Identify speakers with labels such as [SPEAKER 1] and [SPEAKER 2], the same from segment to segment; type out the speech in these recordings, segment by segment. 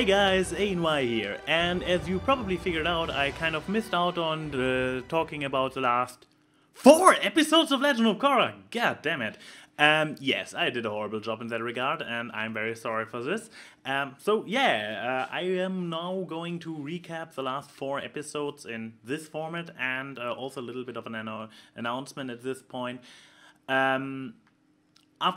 [SPEAKER 1] Hey guys, AnY here, and as you probably figured out, I kind of missed out on talking about the last 4 episodes of Legend of Korra. God damn it. Yes, I did a horrible job in that regard, and I'm very sorry for this. I am now going to recap the last 4 episodes in this format, and also a little bit of an announcement at this point. After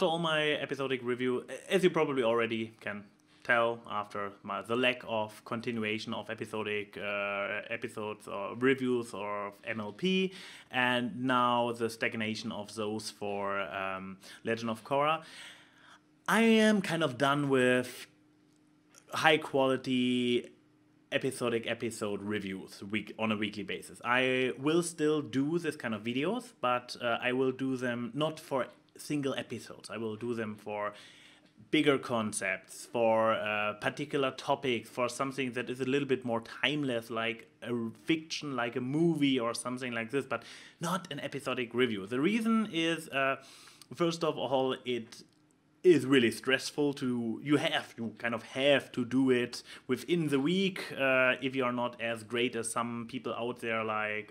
[SPEAKER 1] all my episodic review, as you probably already can tell after the lack of continuation of episodic episodes or reviews or MLP, and now the stagnation of those for Legend of Korra, I am kind of done with high quality episodic episode reviews on a weekly basis. I will still do this kind of videos, but I will do them not for single episodes. I will do them for bigger concepts, for particular topics, for something that is a little bit more timeless, like a fiction, like a movie or something like this, but not an episodic review. The reason is, first of all, it is really stressful you kind of have to do it within the week if you are not as great as some people out there like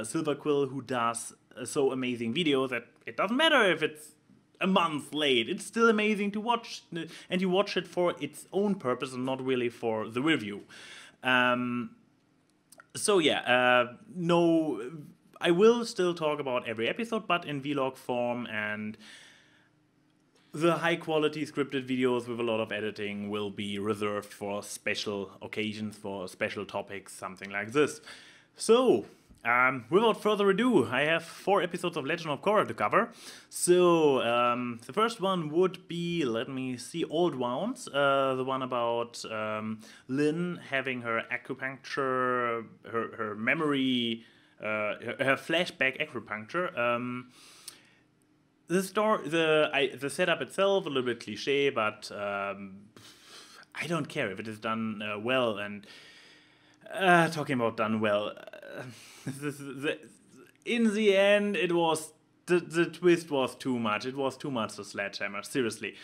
[SPEAKER 1] Silver Quill, who does so amazing videos that it doesn't matter if it's a month late, it's still amazing to watch, and you watch it for its own purpose and not really for the review. No, I will still talk about every episode, but in vlog form, and the high quality scripted videos with a lot of editing will be reserved for special occasions, for special topics, something like this. So, without further ado, I have 4 episodes of Legend of Korra to cover. So, the first one would be, let me see, Old Wounds, the one about Lin having her acupuncture, her memory, her flashback acupuncture. The setup itself, a little bit cliche, but I don't care if it is done well. And talking about done well, in the end, it was the twist was too much. It was too much to sledgehammer. Seriously,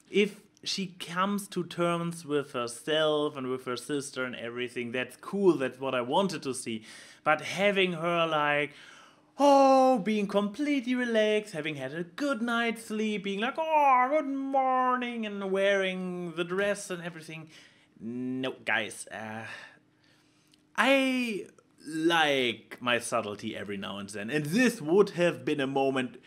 [SPEAKER 1] if she comes to terms with herself and with her sister and everything, that's cool. That's what I wanted to see. But having her like, being completely relaxed, having had a good night's sleep, being like, good morning, and wearing the dress and everything. No, guys, I like my subtlety every now and then, and this would have been a moment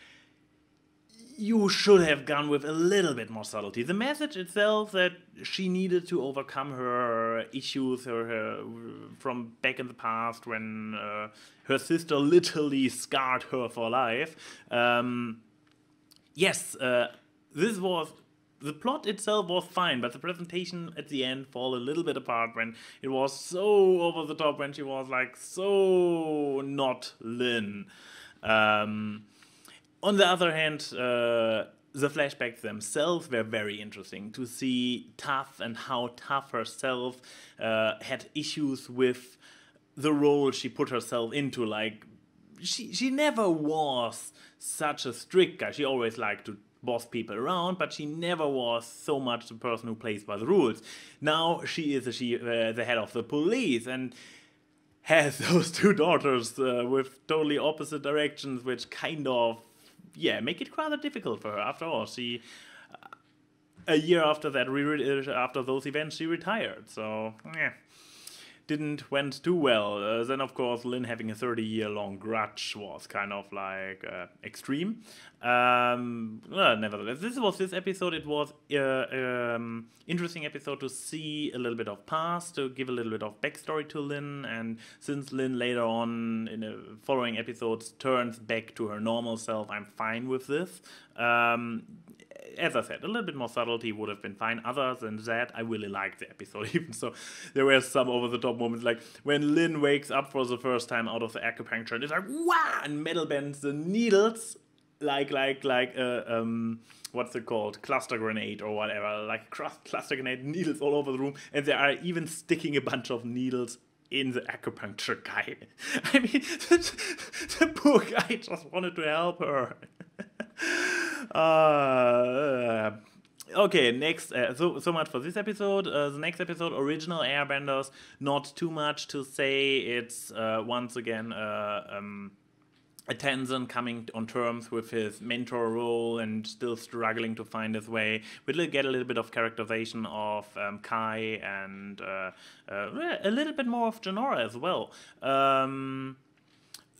[SPEAKER 1] you should have gone with a little bit more subtlety. The message itself that she needed to overcome her issues from back in the past when her sister literally scarred her for life. The plot itself was fine, but the presentation at the end fell a little bit apart when it was so over the top, when she was like so not Lin. On the other hand, the flashbacks themselves were very interesting to see Toph and how Toph herself had issues with the role she put herself into. Like, she never was such a strict guy. She always liked to boss people around, but she never was so much the person who plays by the rules. Now she is the head of the police and has those 2 daughters with totally opposite directions, which kind of make it rather difficult for her. After all, she a year after that, after those events, she retired. So didn't went too well. Then of course Lin having a 30-year-long grudge was kind of like extreme. Nevertheless, this episode. It was interesting episode to see a little bit of past, to give a little bit of backstory to Lin, and since Lin later on in the following episodes turns back to her normal self, I'm fine with this. As I said, a little bit more subtlety would have been fine. Other than that, I really liked the episode. Even so, there were some over-the-top moments, like when Lin wakes up for the first time out of the acupuncture, and it's like, wow, and metal bends the needles like what's it called? Cluster grenade or whatever. Like cluster grenade needles all over the room, and they are even sticking a bunch of needles in the acupuncture guy. I mean, the poor guy just wanted to help her. Okay, next. So much for this episode. The next episode, original Airbenders. Not too much to say. It's once again a Tenzin coming on terms with his mentor role and still struggling to find his way. We'll get a little bit of characterization of Kai and a little bit more of Janora as well.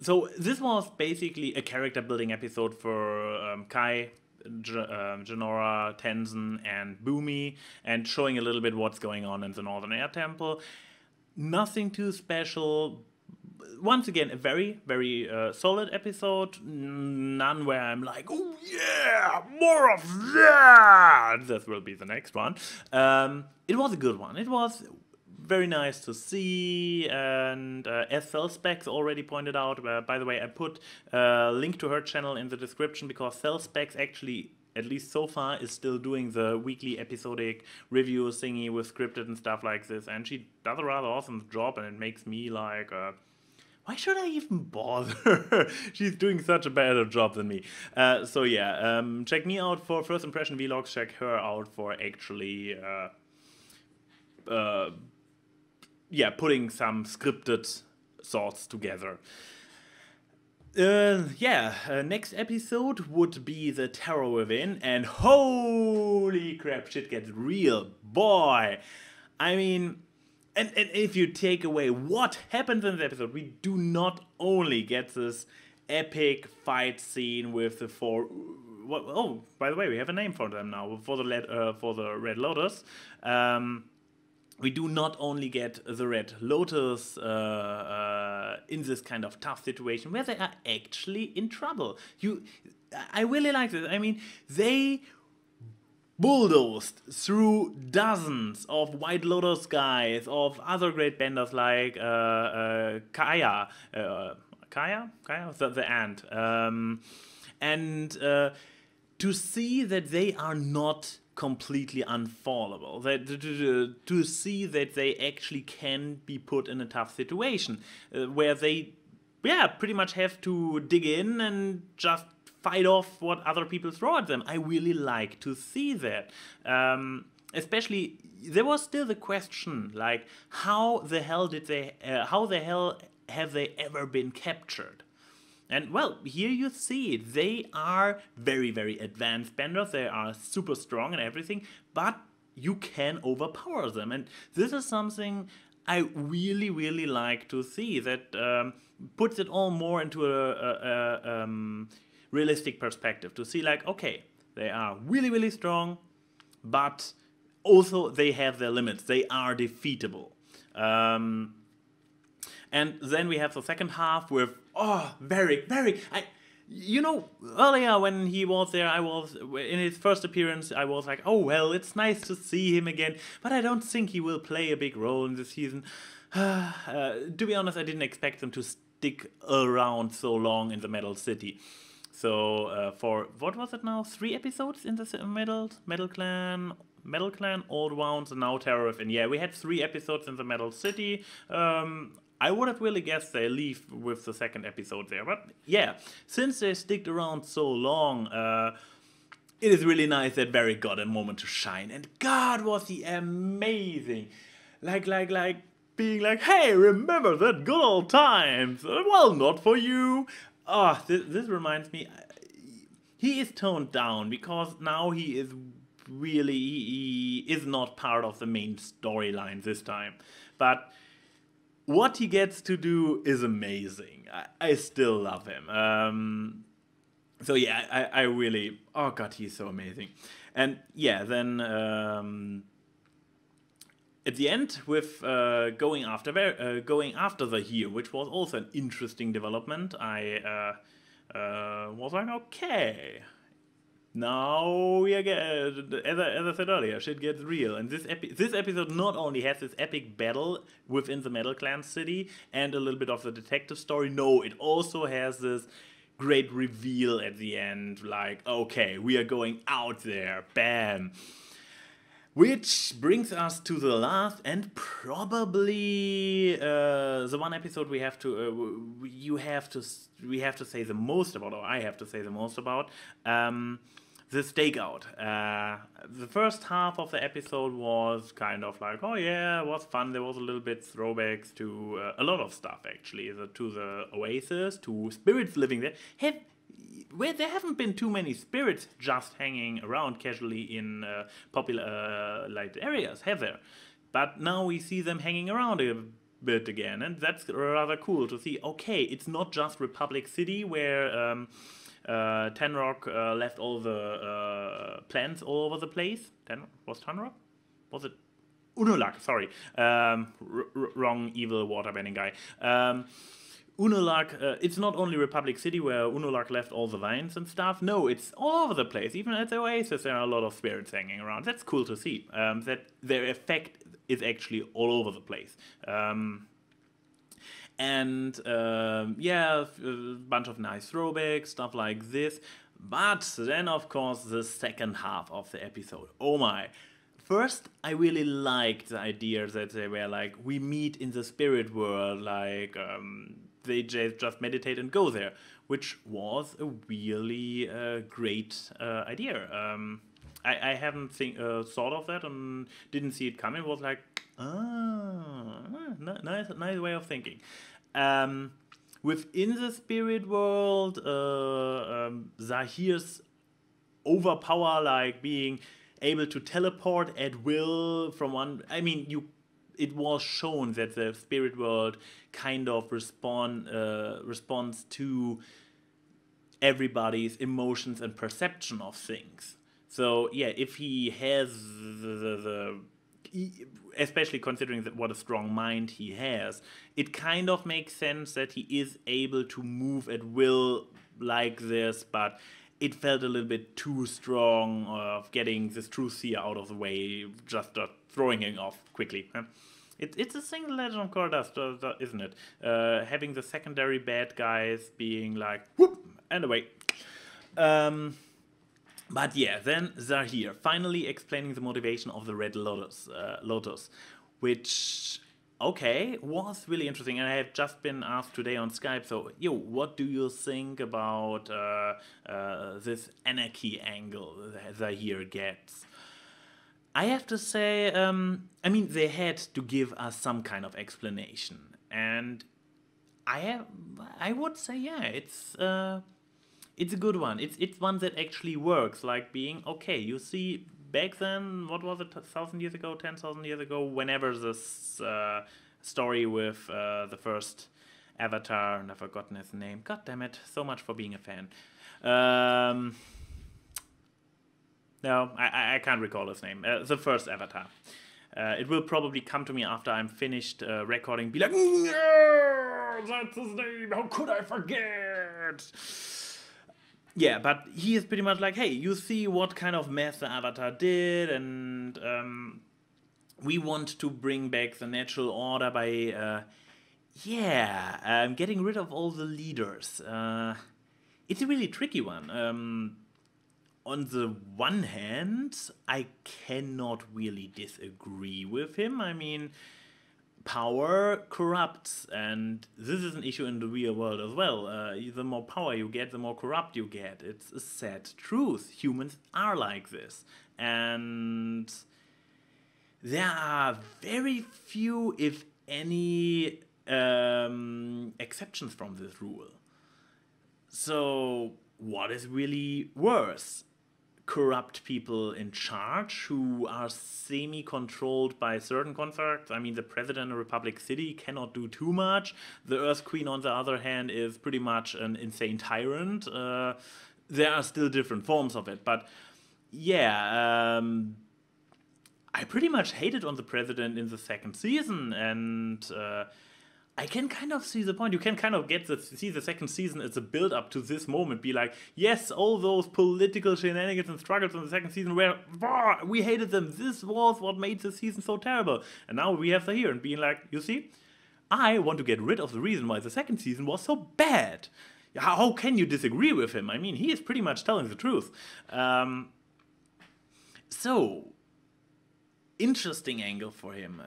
[SPEAKER 1] So this was basically a character building episode for Kai, Janora, Tenzin, and Boomy, and showing a little bit what's going on in the Northern Air Temple. Nothing too special. Once again, a very, very solid episode. None where I'm like, oh yeah, more of that. That will be the next one. It was a good one. It was very nice to see, and as CellSpex already pointed out, by the way, I put a link to her channel in the description because CellSpex actually, at least so far, is still doing the weekly episodic review thingy with scripted and stuff like this, and she does a rather awesome job, and it makes me like, why should I even bother? She's doing such a better job than me. So yeah, check me out for first impression vlogs, check her out for actually putting some scripted thoughts together. Next episode would be The Terror Within, and holy crap, shit gets real, boy. I mean, and if you take away what happens in the episode, we do not only get this epic fight scene with the four... oh, by the way, we have a name for them now, for the Red Lotus. We do not only get the Red Lotus in this kind of tough situation where they are actually in trouble. I really like this. I mean, they bulldozed through dozens of White Lotus guys, of other great benders like Kaya, the ant, and to see that they are not completely unfallable, that to see that they actually can be put in a tough situation where they pretty much have to dig in and just fight off what other people throw at them. I really like to see that. Especially, there was still the question, like, how the hell have they ever been captured? And, well, here you see it. They are very, very advanced benders. They are super strong and everything, but you can overpower them. And this is something I really, really like to see, that puts it all more into a realistic perspective. To see, like, okay, they are really, really strong, but also they have their limits. They are defeatable. And then we have the second half with, Varric, earlier when he was there, in his first appearance, I was like, oh, well, it's nice to see him again, but I don't think he will play a big role in this season. To be honest, I didn't expect them to stick around so long in the Metal City. So, for, what was it now, 3 episodes in the Metal Clan, Old Wounds, and now Terror Within. Yeah, we had 3 episodes in the Metal City. I would have really guessed they leave with the second episode there. But yeah, since they sticked around so long, it is really nice that Varric got a moment to shine. And God, was he amazing. Like, being like, hey, remember that good old times? Well, not for you. This reminds me, he is toned down because now he is not part of the main storyline this time. But what he gets to do is amazing. I still love him. So yeah, I really, oh God, he's so amazing. And yeah, then at the end with going after the Here, which was also an interesting development. I was like, okay, now we again, as I said earlier, shit gets real. And this episode not only has this epic battle within the Metal Clan city and a little bit of the detective story, no, it also has this great reveal at the end, like, okay, we are going out there, bam. Which brings us to the last and probably the one episode we have to say the most about, or I have to say the most about. the Stakeout. The first half of the episode was kind of like, oh yeah, it was fun. There was a little bit throwbacks to a lot of stuff, actually. To the Oasis, to spirits living there. Where there haven't been too many spirits just hanging around casually in popular light areas, have there? But now we see them hanging around a bit again, and that's rather cool to see. Okay, it's not just Republic City where Tenrock left all the plants all over the place. Was Tenrock? Was it Unulak? Sorry, wrong evil waterbending guy. Unulak, it's not only Republic City where Unulak left all the vines and stuff. No, it's all over the place. Even at the Oasis, there are a lot of spirits hanging around. That's cool to see. That their effect is actually all over the place. Yeah, a bunch of nice throwbacks, stuff like this. But then, of course, the second half of the episode. Oh my. First, I really liked the idea that they were like, we meet in the spirit world, like, they just meditate and go there, which was a really great idea. I haven't thought of that and didn't see it coming. It was like, nice way of thinking. Within the spirit world, Zahir's overpower, like being able to teleport at will from one. I mean, it was shown that the spirit world kind of responds to everybody's emotions and perception of things. So yeah, if he has especially considering what a strong mind he has, it kind of makes sense that he is able to move at will like this, but it felt a little bit too strong of getting this truth seer out of the way, just throwing him off quickly. It's a thing the Legend of Korra does, isn't it? Having the secondary bad guys being like, whoop, and away. But yeah, then Zahir, finally explaining the motivation of the Red Lotus, which, okay, was really interesting. And I have just been asked today on Skype, so, what do you think about this anarchy angle Zahir gets? I have to say, I mean, they had to give us some kind of explanation. And I would say, yeah, it's a good one. It's one that actually works, like being, okay, you see, back then, what was it, 1,000 years ago, 10,000 years ago, whenever this story with the first Avatar, and I've forgotten his name, god damn it, so much for being a fan. No, I can't recall his name. The first Avatar. It will probably come to me after I'm finished recording, be like, no, that's his name, how could I forget? Yeah, but he is pretty much like, hey, you see what kind of mess the Avatar did, and we want to bring back the natural order by, getting rid of all the leaders. It's a really tricky one. On the one hand, I cannot really disagree with him. I mean, power corrupts, and this is an issue in the real world as well. The more power you get, the more corrupt you get. It's a sad truth. Humans are like this. And there are very few, if any, exceptions from this rule. So, what is really worse? Corrupt people in charge who are semi-controlled by certain constructs. I mean, the president of Republic City cannot do too much. The Earth Queen, on the other hand, is pretty much an insane tyrant. There are still different forms of it, but yeah, I pretty much hated on the president in the second season, and I can kind of see the point. You can kind of see the second season as a build-up to this moment. Be like, yes, all those political shenanigans and struggles in the second season where we hated them. This was what made the season so terrible. And now we have Zahir and being like, you see, I want to get rid of the reason why the second season was so bad. How can you disagree with him? I mean, he is pretty much telling the truth. So, interesting angle for him.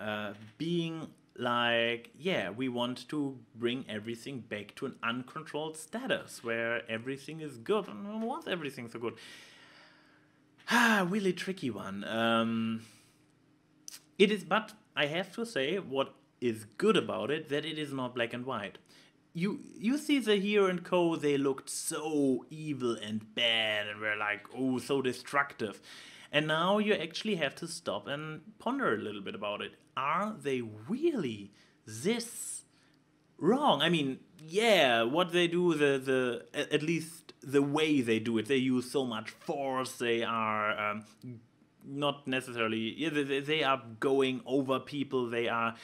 [SPEAKER 1] Being like, yeah, we want to bring everything back to an uncontrolled status where everything is good. And was everything so good? Really tricky one. It is, but I have to say, what is good about it, that it is not black and white. You see the Hero and Co, they looked so evil and bad and were like, oh, so destructive. And now you actually have to stop and ponder a little bit about it. Are they really this wrong? I mean, yeah, what they do, at least the way they do it, they use so much force. They are not necessarily. Yeah, they are going over people. They are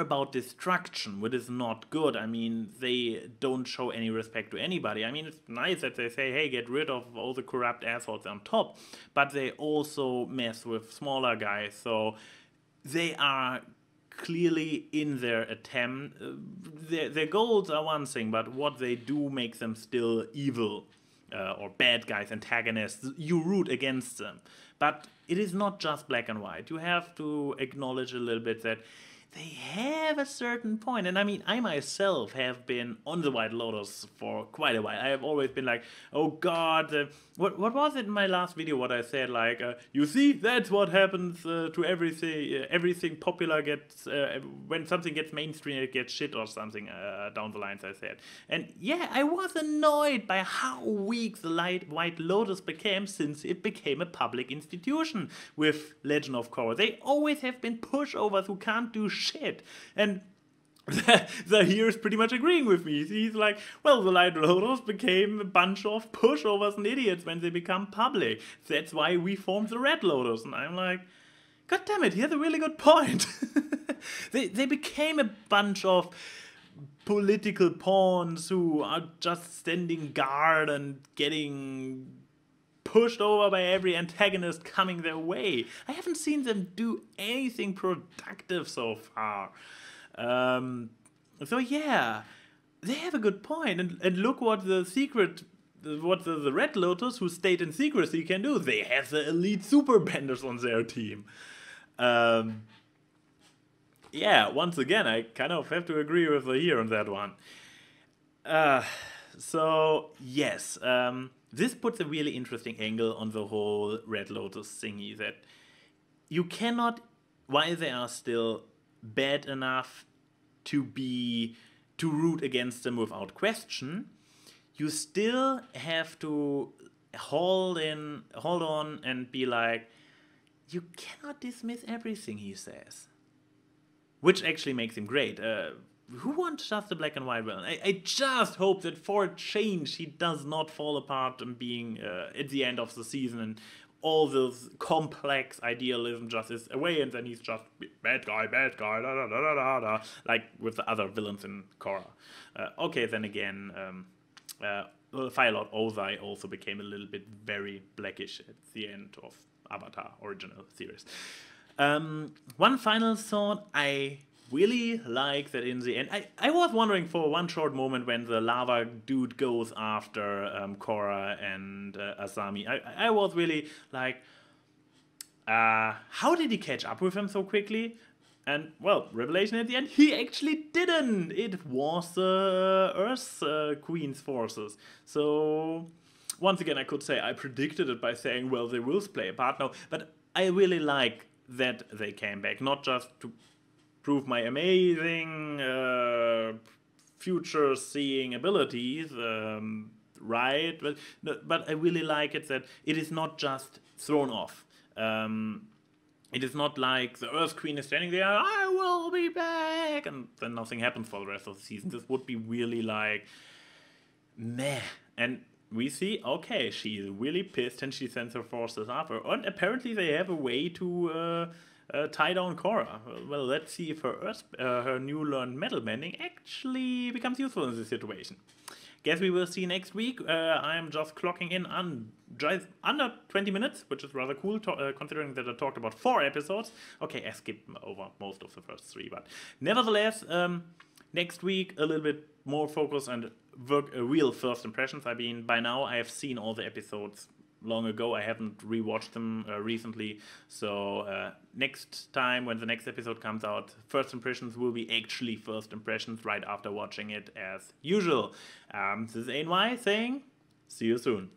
[SPEAKER 1] about destruction, which is not good. I mean, they don't show any respect to anybody. I mean, it's nice that they say, hey, get rid of all the corrupt assholes on top, but they also mess with smaller guys. So they are clearly in their attempt. Their goals are one thing, but what they do makes them still evil. Or bad guys, antagonists. You root against them. But it is not just black and white. You have to acknowledge a little bit that they have a certain point. And I mean, I myself have been on the White Lotus for quite a while. I have always been like, oh god, what was it in my last video what I said, like, you see, that's what happens to everything. Everything popular gets, when something gets mainstream, it gets shit or something down the lines, I said. And yeah, I was annoyed by how weak the White Lotus became since it became a public institution with Legend of Korra. They always have been pushovers who can't do shit. And the Hero is pretty much agreeing with me. He's like, well, the White Lotus became a bunch of pushovers and idiots when they become public. That's why we formed the Red Lotus. And I'm like, god damn it, he has a really good point. They became a bunch of political pawns who are just standing guard and getting pushed over by every antagonist coming their way. I haven't seen them do anything productive so far. So yeah, they have a good point. And look what the Red Lotus, who stayed in secrecy, can do. They have the elite Superbenders on their team. Yeah, once again, I kind of have to agree with the Hero on that one. So yes, this puts a really interesting angle on the whole Red Lotus thingy, that you cannot, while they are still bad enough to root against them without question, you still have to hold on and be like, you cannot dismiss everything he says. Which actually makes him great. Who wants just a black and white villain? I just hope that for a change he does not fall apart and being at the end of the season and all this complex idealism just is away and then he's just bad guy, da da da da da, like with the other villains in Korra. Okay, then again, Firelord Ozai also became a little bit very blackish at the end of Avatar original series. One final thought, I really like that in the end, I was wondering for one short moment when the lava dude goes after Korra and Asami, I was really like, how did he catch up with him so quickly? And, well, revelation at the end, he actually didn't. It was the Earth Queen's forces. So, once again, I could say I predicted it by saying, well, they will play a part now. But I really like that they came back, not just to prove my amazing future-seeing abilities, right? But I really like it that it is not just thrown off. It is not like the Earth Queen is standing there, I will be back, and then nothing happens for the rest of the season. This would be really like, meh. And we see, okay, she's really pissed and she sends her forces after. And apparently they have a way to tie down Korra. Well, let's see if her new learned metal bending actually becomes useful in this situation. Guess we will see next week. I'm just clocking in on just under 20 minutes, which is rather cool, considering that I talked about 4 episodes. Okay, I skipped over most of the first 3, but nevertheless, next week a little bit more focus and real first impressions. I mean, by now I have seen all the episodes long ago. I haven't rewatched them recently. So next time when the next episode comes out, first impressions will be actually first impressions right after watching it as usual. This is AnY saying, see you soon.